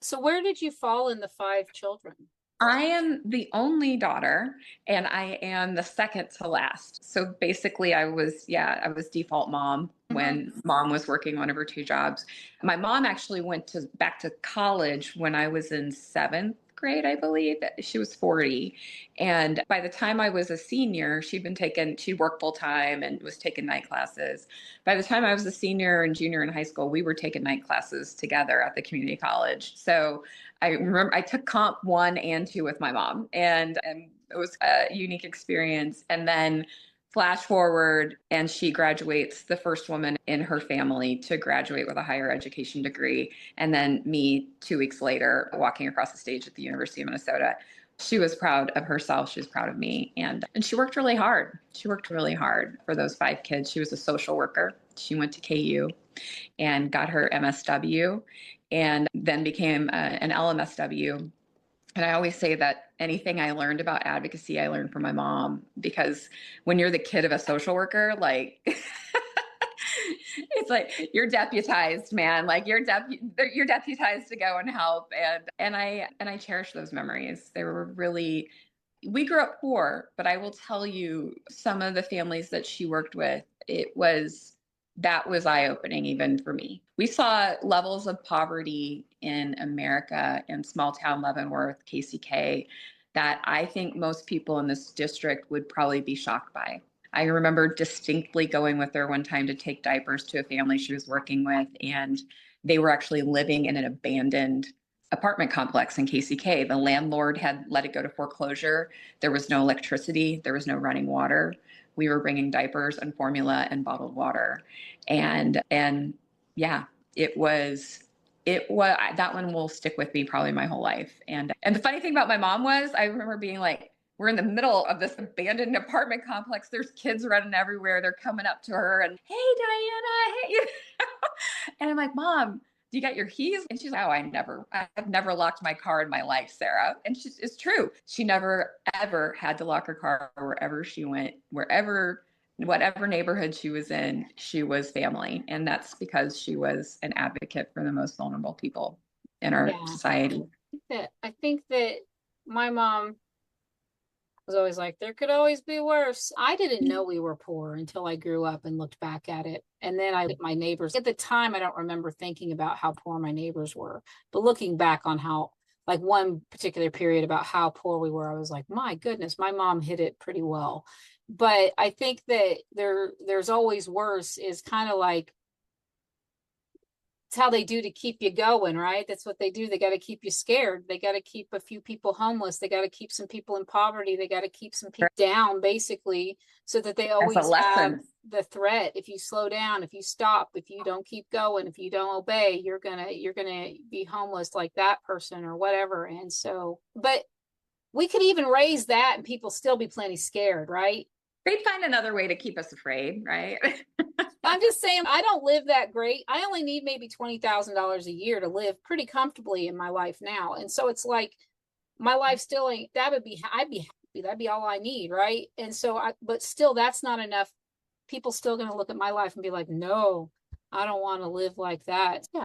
So where did you fall in the five children? I am the only daughter and I am the second to last. So basically I was default mom Hmm. when mom was working one of her two jobs. My mom actually went to back to college when I was in seventh grade, I believe. She was 40. And by the time I was a senior, she worked full time and was taking night classes. By the time I was a senior and junior in high school, we were taking night classes together at the community college. So I remember I took comp one and two with my mom, and it was a unique experience. And then flash forward, and she graduates, the first woman in her family to graduate with a higher education degree. And then me 2 weeks later, walking across the stage at the University of Minnesota. She was proud of herself. She was proud of me. And she worked really hard. She worked really hard for those five kids. She was a social worker. She went to KU and got her MSW and then became an LMSW. And I always say that anything I learned about advocacy, I learned from my mom because when you're the kid of a social worker, like it's like you're deputized, man. Like you're deputized to go and help. And I cherish those memories. They were really we grew up poor, but I will tell you some of the families that she worked with, that was eye-opening even for me. We saw levels of poverty in America in small town Leavenworth, KCK, that I think most people in this district would probably be shocked by. I remember distinctly going with her one time to take diapers to a family she was working with, and they were actually living in an abandoned apartment complex in KCK. The landlord had let it go to foreclosure. There was no electricity, there was no running water. We were bringing diapers and formula and bottled water. And yeah, it was that one will stick with me probably my whole life. And the funny thing about my mom was I remember being like, we're in the middle of this abandoned apartment complex. There's kids running everywhere. They're coming up to her and, hey, Diana, hey. And I'm like, Mom, do you got your keys? And she's like, oh, I've never locked my car in my life, Sarah. And it's true. She never, ever had to lock her car wherever she went, whatever neighborhood she was in, she was family. And that's because she was an advocate for the most vulnerable people in our Yeah. society. I think that my mom was always like, there could always be worse. I didn't know we were poor until I grew up and looked back at it. And then my neighbors, at the time, I don't remember thinking about how poor my neighbors were. But looking back on how, like one particular period about how poor we were, I was like, my goodness, my mom hit it pretty well. But I think that there's always worse is kind of like, it's how they do to keep you going, right? That's what they do. They got to keep you scared. They got to keep a few people homeless. They got to keep some people in poverty. They got to keep some people down, basically, so that they As a always have lesson. the threat. If you slow down, if you stop, if you don't keep going, if you don't obey, you're gonna be homeless like that person or whatever. And so, but we could even raise that and people still be plenty scared, right? They'd find another way to keep us afraid, right? I'm just saying, I don't live that great. I only need maybe $20,000 a year to live pretty comfortably in my life now. And so it's like my life still ain't, I'd be happy. That'd be all I need. Right. And so but still, that's not enough. People still going to look at my life and be like, no, I don't want to live like that. Yeah.